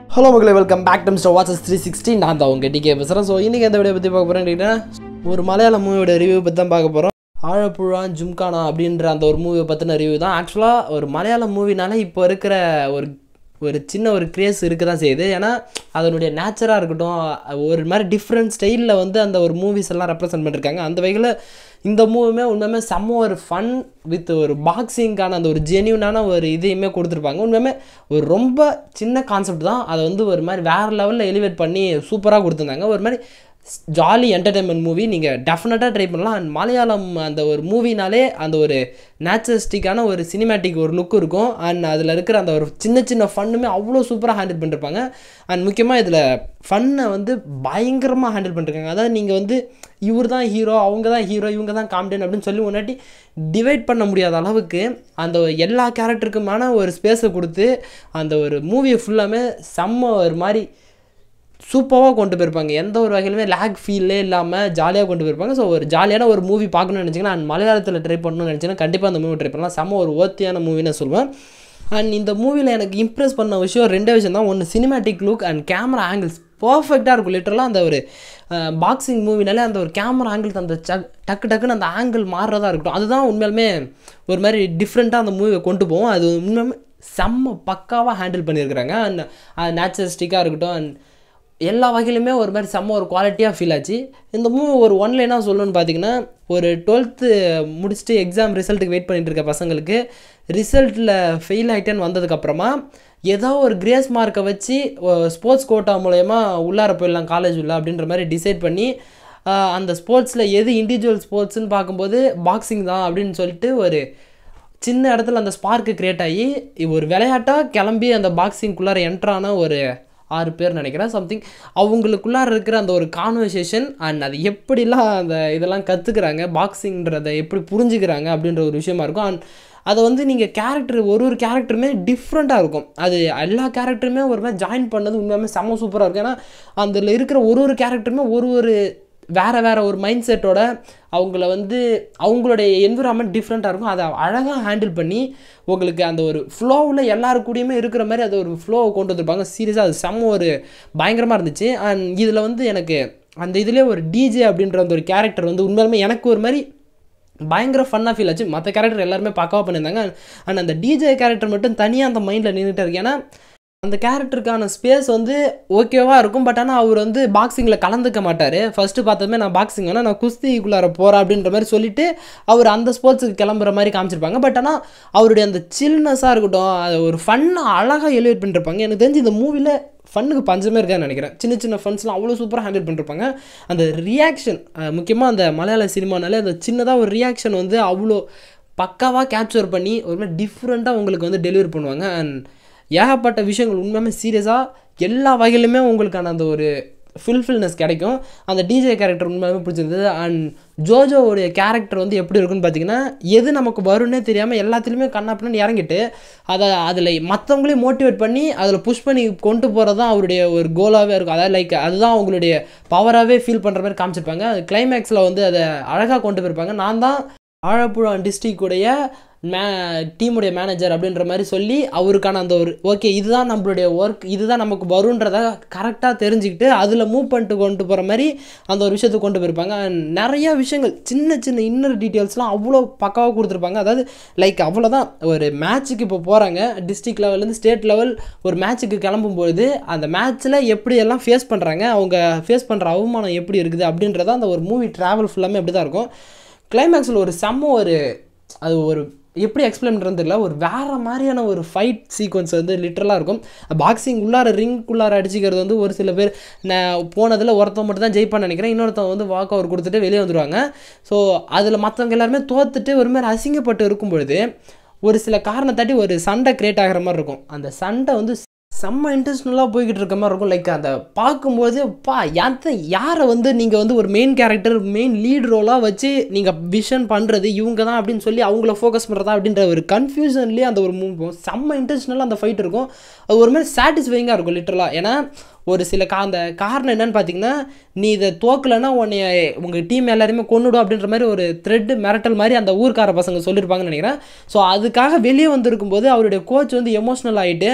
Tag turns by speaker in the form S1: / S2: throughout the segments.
S1: Hello மக்களே, welcome back to Mister Watches 360. நான் தான் உங்கள் டிகே பேசுகிறேன். ஸோ இன்றைக்கி எந்த வீடியோ பற்றி பார்க்க போகிறேன், ஒரு மலையாள மூவியோட ரிவ்யூ பற்றி தான் பார்க்க போகிறோம். ஆழப்புழா ஜும்கானா அப்படின்ற அந்த ஒரு மூவியை பற்றின ரிவ்யூ தான். ஆக்சுவலாக ஒரு மலையாள மூவினால இப்போ இருக்கிற ஒரு சின்ன ஒரு கிரேஸ் இருக்க தான் செய்யுது. ஏன்னா அதனுடைய நேச்சராக இருக்கட்டும், ஒரு மாதிரி டிஃப்ரெண்ட் ஸ்டைலில் வந்து அந்த ஒரு மூவிஸ் எல்லாம் ரெப்ரசென்ட் பண்ணியிருக்காங்க. அந்த வகையில் இந்த மூவியுமே உண்மையுமே செம்ம ஒரு ஃபன் வித் ஒரு பாக்ஸிங்கான அந்த ஒரு ஜென்யூனான ஒரு இதையுமே கொடுத்துருப்பாங்க. உண்மையுமே ஒரு ரொம்ப சின்ன கான்செப்ட் தான், அதை வந்து ஒரு மாதிரி வேறு லெவலில் எலிவேட் பண்ணி சூப்பராக கொடுத்துருந்தாங்க. ஒரு மாதிரி ஜாலி என்டர்டெயின்மெண்ட் மூவி, நீங்கள் டெஃபினட்டாக ட்ரை பண்ணலாம். அண்ட் மலையாளம் அந்த ஒரு மூவினாலே அந்த ஒரு நேச்சுரலிஸ்டிக்கான ஒரு சினிமேட்டிக் ஒரு லுக் இருக்கும். அண்ட் அதில் இருக்கிற அந்த ஒரு சின்ன சின்ன ஃபன்னுமே அவ்வளோ சூப்பராக ஹேண்டில் பண்ணியிருப்பாங்க. அண்ட் முக்கியமாக இதில் ஃபன்னை வந்து பயங்கரமாக ஹேண்டில் பண்ணிருக்காங்க. அதாவது நீங்கள் வந்து இவர் தான் ஹீரோ, அவங்க தான் ஹீரோ, இவங்க தான் காமெடியன் அப்படின்னு சொல்லி முன்னாடி டிவைட் பண்ண முடியாத அளவுக்கு அந்த எல்லா கேரக்டருக்குமான ஒரு ஸ்பேஸை கொடுத்து அந்த ஒரு மூவியை ஃபுல்லாமே செம்ம ஒரு மாதிரி சூப்பராக கொண்டு போயிருப்பாங்க. எந்த ஒரு வகையிலுமே லேக் ஃபீல்லே இல்லாமல் ஜாலியாக கொண்டு போயிருப்பாங்க. ஸோ ஒரு ஜாலியான ஒரு மூவி பார்க்கணும்னு நினச்சிங்கன்னா அண்ட் மலையாளத்தில் ட்ரை பண்ணணும்னு நினச்சிங்கன்னா கண்டிப்பாக அந்த மூவி ட்ரை பண்ணலாம். செம்ம ஒரு ஓர்த்தியான மூவின்னு சொல்லுவேன். அண்ட் இந்த மூவியில் எனக்கு இம்ப்ரெஸ் பண்ண விஷயம் ரெண்டே விஷயம் தான். ஒன்று cinematic look and camera angles பர்ஃபெக்டாக இருக்கும். லிட்டரலாக அந்த ஒரு பாக்ஸிங் மூவினாலே அந்த ஒரு கேமரா ஆங்கிள்ஸ் அந்த டக்குன்னு அந்த ஆங்கிள் மாறுறதா இருக்கட்டும், அதுதான் உண்மையாலுமே ஒரு மாதிரி டிஃப்ரெண்ட்டாக அந்த மூவியை கொண்டு போவோம். அது உண்மையுமே செம்ம பக்காவாக ஹேண்டில் பண்ணியிருக்கிறாங்க. அண்ட் நேச்சுரலிஸ்டிக்காக இருக்கட்டும் அண்ட் எல்லா வகையிலுமே ஒரு மாதிரி செம்ம ஒரு குவாலிட்டியாக ஃபீல் ஆச்சு. இந்த மூவி ஒரு ஒன்லைனாக சொல்லணும்னு பார்த்தீங்கன்னா, ஒரு 12th முடிச்சுட்டு எக்ஸாம் ரிசல்ட்டுக்கு வெயிட் பண்ணிட்டு இருக்க பசங்களுக்கு ரிசல்ட்டில் ஃபெயில் ஆகிட்டேன்னு வந்ததுக்கப்புறமா ஏதோ ஒரு கிரேஸ் மார்க்கை வச்சு ஸ்போர்ட்ஸ் கோட்டா மூலயமா உள்ளார போயிடலாம் காலேஜ் உள்ள அப்படின்ற மாதிரி டிசைட் பண்ணி அந்த ஸ்போர்ட்ஸில் எது இண்டிவிஜுவல் ஸ்போர்ட்ஸ்னு பார்க்கும்போது பாக்ஸிங் தான் அப்படின்னு சொல்லிட்டு ஒரு சின்ன இடத்துல அந்த ஸ்பார்க்கு க்ரியேட் ஆகி ஒரு விளையாட்டாக கிளம்பி அந்த பாக்ஸிங்குள்ளார என்ட்ரான ஒரு 6 பேர் நினைக்கிறேன் சம்திங். அவங்களுக்குள்ளார இருக்கிற அந்த ஒரு கான்வர்சேஷன் அண்ட் அது எப்படிலாம் அந்த இதெல்லாம் கற்றுக்குறாங்க, பாக்ஸிங்கிறத எப்படி புரிஞ்சுக்கிறாங்க அப்படின்ற ஒரு விஷயமா இருக்கும். அண்ட் அதை வந்து நீங்கள் கேரக்டர் ஒரு கேரக்டருமே டிஃப்ரெண்ட்டாக இருக்கும். அது எல்லா கேரக்டருமே ஒரு மாதிரி ஜாயின் பண்ணது உண்மையாலுமே செம்ம சூப்பராக இருக்கும். ஏன்னா அதில் இருக்கிற ஒரு கேரக்டருமே ஒரு வேறு ஒரு மைண்ட் செட்டோட அவங்கள வந்து அவங்களுடைய என்விரான்மெண்ட் டிஃப்ரெண்ட்டாக இருக்கும். அதை அழகாக ஹேண்டில் பண்ணி உங்களுக்கு அந்த ஒரு ஃப்ளோவில் எல்லாருக்கூடையுமே இருக்கிற மாதிரி அது ஒரு ஃப்ளோவை கொண்டு வந்திருப்பாங்க. சீரியஸாக அது செம்ம ஒரு பயங்கரமாக இருந்துச்சு. அண்ட் இதில் வந்து எனக்கு அந்த இதிலே ஒரு டிஜே அப்படின்ற அந்த ஒரு கேரக்டர் வந்து உண்மையாலுமே எனக்கு ஒரு மாதிரி பயங்கர ஃபன்னாக ஃபீல் ஆச்சு. மற்ற கேரக்டர் எல்லாருமே பக்காவாக பண்ணியிருந்தாங்க. அண்ட் அந்த டிஜே கேரக்டர் மட்டும் தனியாக அந்த மைண்டில் நின்றுட்டு இருக்கு. ஏன்னா அந்த கேரக்டருக்கான ஸ்பேஸ் வந்து ஓகேவாக இருக்கும். பட் ஆனால் அவர் வந்து பாக்ஸிங்கில் கலந்துக்க மாட்டார். ஃபஸ்ட்டு பார்த்ததுமே நான் பாக்ஸிங் வேணால் நான் குஸ்திக்குள்ளார போகிறேன் அப்படின்ற மாதிரி சொல்லிவிட்டு அவர் அந்த ஸ்போர்ட்ஸுக்கு கிளம்புற மாதிரி காமிச்சிருப்பாங்க. பட் ஆனால் அவருடைய அந்த சில்னஸாக இருக்கட்டும், அது ஒரு ஃபன்னை அழகாக எலிவேட் பண்ணிருப்பாங்க. எனக்கு தெரிஞ்சு இந்த மூவியில் ஃபன்னுக்கு பஞ்சமே இருக்கான்னு நினைக்கிறேன். சின்ன சின்ன ஃபன்ஸ்லாம் அவ்வளோ சூப்பராக ஹேண்டில் பண்ணிருப்பாங்க. அந்த ரியாக்ஷன் முக்கியமாக அந்த மலையாள சினிமானாலே அந்த சின்னதாக ஒரு ரியாக்ஷன் வந்து அவ்வளோ பக்காவாக கேப்சர் பண்ணி ஒரு மாதிரி டிஃப்ரெண்ட்டாக உங்களுக்கு வந்து டெலிவரி பண்ணுவாங்க. அண்ட் ஏகப்பட்ட விஷயங்கள் உண்மையுமே சீரியஸாக எல்லா வகையிலுமே உங்களுக்கான அந்த ஒரு ஃபுல்ஃபில்னஸ் கிடைக்கும். அந்த டிஜே கேரக்டர் உண்மையுமே பிடிச்சிருந்தது. அண்ட் ஜோஜோவுடைய கேரக்டர் வந்து எப்படி இருக்குன்னு பார்த்தீங்கன்னா, எது நமக்கு வரும்னே தெரியாமல் எல்லாத்துலேயுமே கண்ணாப்பின்னு இறங்கிட்டு அதில் மற்றவங்களையும் மோட்டிவேட் பண்ணி அதில் புஷ் பண்ணி கொண்டு போகிறது தான் அவருடைய ஒரு கோலாகவே இருக்கும். அதாவது லைக் அதுதான் அவங்களுடைய பவராகவே ஃபீல் பண்ணுற மாதிரி காமிச்சிருப்பாங்க. அது கிளைமேக்ஸில் வந்து அதை அழகாக கொண்டு போயிருப்பாங்க. நான் தான் ஆழப்புழா டிஸ்ட்ரிக்டுடைய டீமுடைய மேனேஜர் அப்படின்ற மாதிரி சொல்லி அவருக்கான அந்த ஒரு ஓகே இதுதான் நம்மளுடைய ஒர்க், இதுதான் நமக்கு வருன்றத கரெக்டாக தெரிஞ்சுக்கிட்டு அதில் மூவ் பண்ணிட்டு கொண்டு போகிற மாதிரி அந்த ஒரு விஷயத்தை கொண்டு போயிருப்பாங்க. நிறையா விஷயங்கள் சின்ன சின்ன இன்னர் டீட்டெயில்ஸ்லாம் அவ்வளோ பக்காவாக கொடுத்துருப்பாங்க. அதாவது லைக் அவ்வளோதான், ஒரு மேட்ச்சுக்கு இப்போ போகிறாங்க, டிஸ்ட்ரிக்ட் லெவல்லேருந்து ஸ்டேட் லெவல் ஒரு மேட்ச்சுக்கு கிளம்பும்போது அந்த மேட்ச்சில் எப்படியெல்லாம் ஃபேஸ் பண்ணுறாங்க, அவங்க ஃபேஸ் பண்ணுற அவமானம் எப்படி இருக்குது அப்படின்றத அந்த ஒரு மூவி ட்ராவல் ஃபுல்லாமே அப்படி தான் இருக்கும். கிளைமேக்ஸில் ஒரு செம்ம ஒரு அது ஒரு எப்படி எக்ஸ்பிளைன் பண்ணுறது தெரியல, ஒரு வேறு மாதிரியான ஒரு ஃபைட் சீக்வன்ஸ் வந்து லிட்டரலாக இருக்கும். பாக்ஸிங் உள்ளார ரிங்குள்ளார அடிச்சிக்கிறது வந்து ஒரு சில பேர் நான் போனதில் ஒருத்தவங்க மட்டும் தான் ஜெயிப்பான்னு நினைக்கிறேன், இன்னொருத்தவங்க வந்து வாக் ஓவர் கொடுத்துட்டு வெளியே வந்துடுவாங்க. ஸோ அதில் மற்றவங்க எல்லாருமே தோத்துட்டு ஒரு மாதிரி அசிங்கப்பட்டு இருக்கும் பொழுது ஒரு சில காரணத்தாட்டி ஒரு சண்டை கிரியேட் ஆகிற மாதிரி இருக்கும். அந்த சண்டை வந்து செம்ம இன்ட்ரெஸ்ட்னலாக போய்கிட்டு இருக்க மாதிரி இருக்கும். லைக் அதை பார்க்கும்போது யாரை வந்து நீங்கள் வந்து ஒரு மெயின் கேரக்டர் மெயின் லீட் ரோலாக வச்சு நீங்கள் விஷன் பண்ணுறது இவங்க தான் அப்படின்னு சொல்லி அவங்கள ஃபோக்கஸ் பண்ணுறதா அப்படின்ற ஒரு கன்ஃபியூஷன்லேயே அந்த ஒரு மூவ் செம்ம இன்ட்ரெஸ்ட்னலாக அந்த ஃபைட் இருக்கும். அது ஒரு மாதிரி சாட்டிஸ்ஃபைங்காக இருக்கும் லிட்டரலாக. ஏன்னா ஒரு சில அந்த காரணம் என்னன்னு பார்த்தீங்கன்னா, நீ இதை தோக்கலைன்னா உன்னைய உங்கள் டீம் எல்லாருமே கொன்னுடும் அப்படின்ற மாதிரி ஒரு த்ரெட்டு மிரட்டல் மாதிரி அந்த ஊர்க்கார பசங்க சொல்லியிருப்பாங்கன்னு நினைக்கிறேன். ஸோ அதுக்காக வெளியே வந்திருக்கும்போது அவருடைய கோச் வந்து எமோஷ்னல் ஆகிட்டு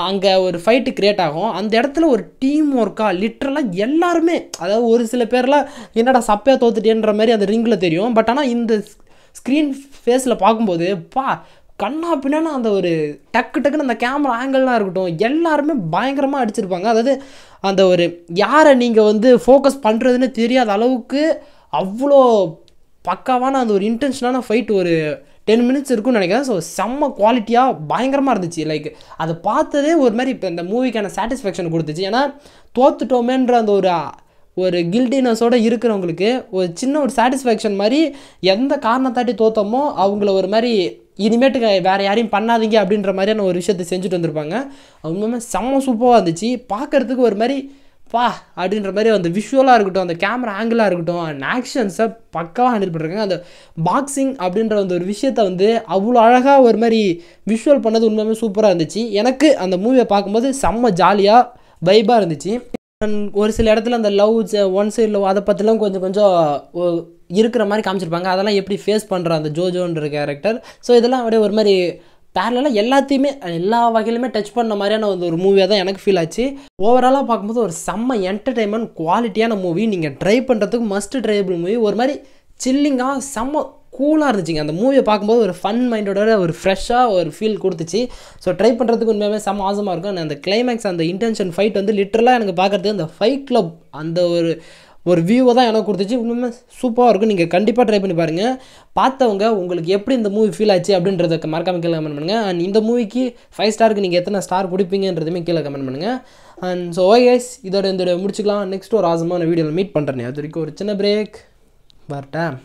S1: அங்கே ஒரு ஃபைட்டு க்ரியேட் ஆகும். அந்த இடத்துல ஒரு டீம் ஒர்க்காக லிட்ரலாக எல்லாருமே, அதாவது ஒரு சில பேர்லாம் என்னடா சப்பையாக தோத்துட்டேன்ற மாதிரி அந்த ரிங்கில் தெரியும். பட் ஆனால் இந்த ஸ்க்ரீன் ஃபேஸில் பார்க்கும்போது கண்ணா பின்னான்னு அந்த ஒரு டக்குன்னு அந்த கேமரா ஆங்கிள்லாம் இருக்கட்டும் எல்லாருமே பயங்கரமாக அடிச்சிருப்பாங்க. அதாவது அந்த ஒரு யாரை நீங்கள் வந்து ஃபோக்கஸ் பண்ணுறதுன்னு தெரியாத அளவுக்கு அவ்வளோ பக்காவான அந்த ஒரு இன்டென்ஷனான ஃபைட் ஒரு 10 மினிட்ஸ் இருக்குன்னு நினைக்கிறேன். ஸோ செம்ம குவாலிட்டியாக பயங்கரமாக இருந்துச்சு. லைக் அதை பார்த்ததே ஒரு மாதிரி இப்போ இந்த மூவிக்கான சாட்டிஸ்ஃபேக்ஷன் கொடுத்துச்சு. ஏன்னா தோத்துட்டோமேன்ற அந்த ஒரு கில்டினஸோடு இருக்கிறவங்களுக்கு ஒரு சின்ன ஒரு சாட்டிஸ்ஃபேக்ஷன் மாதிரி, எந்த காரணத்தாட்டி தோத்தமோ அவங்கள ஒரு மாதிரி இனிமேட்டுக்கு வேறு யாரையும் பண்ணாதீங்க அப்படின்ற மாதிரியான ஒரு விஷயத்தை செஞ்சுட்டு வந்திருப்பாங்க. உண்மையுமே செம்ம சூப்பராக இருந்துச்சு. பார்க்குறதுக்கு ஒரு மாதிரி அப்படின்ற மாதிரி அந்த விஷுவலாக இருக்கட்டும், அந்த கேமரா ஆங்கிளாக இருக்கட்டும், அண்ட் ஆக்ஷன்ஸை பக்காவாக ஹேண்டில் பண்ணுறாங்க. அந்த பாக்ஸிங் அப்படின்ற அந்த ஒரு விஷயத்தை வந்து அவ்வளோ அழகாக ஒரு மாதிரி விஷுவல் பண்ணது உண்மையுமே சூப்பராக இருந்துச்சு. எனக்கு அந்த மூவியை பார்க்கும்போது செம்ம ஜாலியாக வைபாக இருந்துச்சு. ஒரு சில இடத்துல அந்த லவ் ஒன் சைடு லவ் அதை பற்றிலாம் கொஞ்சம் இருக்கிற மாதிரி காமிச்சிருப்பாங்க. அதெல்லாம் எப்படி ஃபேஸ் பண்ணுற அந்த ஜோஜோன்ற கேரக்டர். ஸோ இதெல்லாம் அப்படியே ஒரு மாதிரி பேரலாக எல்லாத்தையுமே எல்லா வகையிலுமே டச் பண்ண மாதிரியான ஒரு மூவியாக தான் எனக்கு ஃபீல் ஆச்சு. ஓவராலாக பார்க்கும்போது ஒரு செம்ம என்டர்டெயின்மெண்ட் குவாலிட்டியான மூவி. நீங்கள் ட்ரை பண்ணுறதுக்கு மஸ்ட் ட்ரைபிள் மூவி. ஒரு மாதிரி சில்லிங்காக செம்ம கூலாக இருந்துச்சுங்க. அந்த மூவியை பார்க்கும்போது ஒரு ஃபன் மைண்டோட ஒரு ஃப்ரெஷ்ஷாக ஒரு ஃபீல் கொடுத்துச்சு. ஸோ ட்ரை பண்ணுறதுக்கு உண்மையாகவே செம்ம ஆசமாக இருக்கும். அந்த கிளைமேக்ஸ் அந்த இன்டென்ஷன் ஃபைட் வந்து லிட்டரலாக எனக்கு பார்க்குறது அந்த ஃபைட் கிளப் அந்த ஒரு வியூவை தான் எனக்கு கொடுத்துச்சு. உண்மையுமே சூப்பராக இருக்கும். நீங்கள் கண்டிப்பாக ட்ரை பண்ணி பாருங்கள். பார்த்தவங்க உங்களுக்கு எப்படி இந்த மூவி ஃபீல் ஆச்சு அப்படின்றத மறக்காமல் கீழே கமெண்ட் பண்ணுங்கள். அண்ட் இந்த மூவிக்கு 5 ஸ்டாருக்கு நீங்கள் எத்தனை ஸ்டார் கொடுப்பீங்கன்றதுமே கீழே கமெண்ட் பண்ணுங்கள். அண்ட் ஸோ கைஸ் இதோட முடிச்சுக்கலாம். நெக்ஸ்ட் ஒரு ஆசமான வீடியோவில் மீட் பண்ணுறேன். அது வரைக்கும் ஒரு சின்ன பிரேக் வரட்டேன்.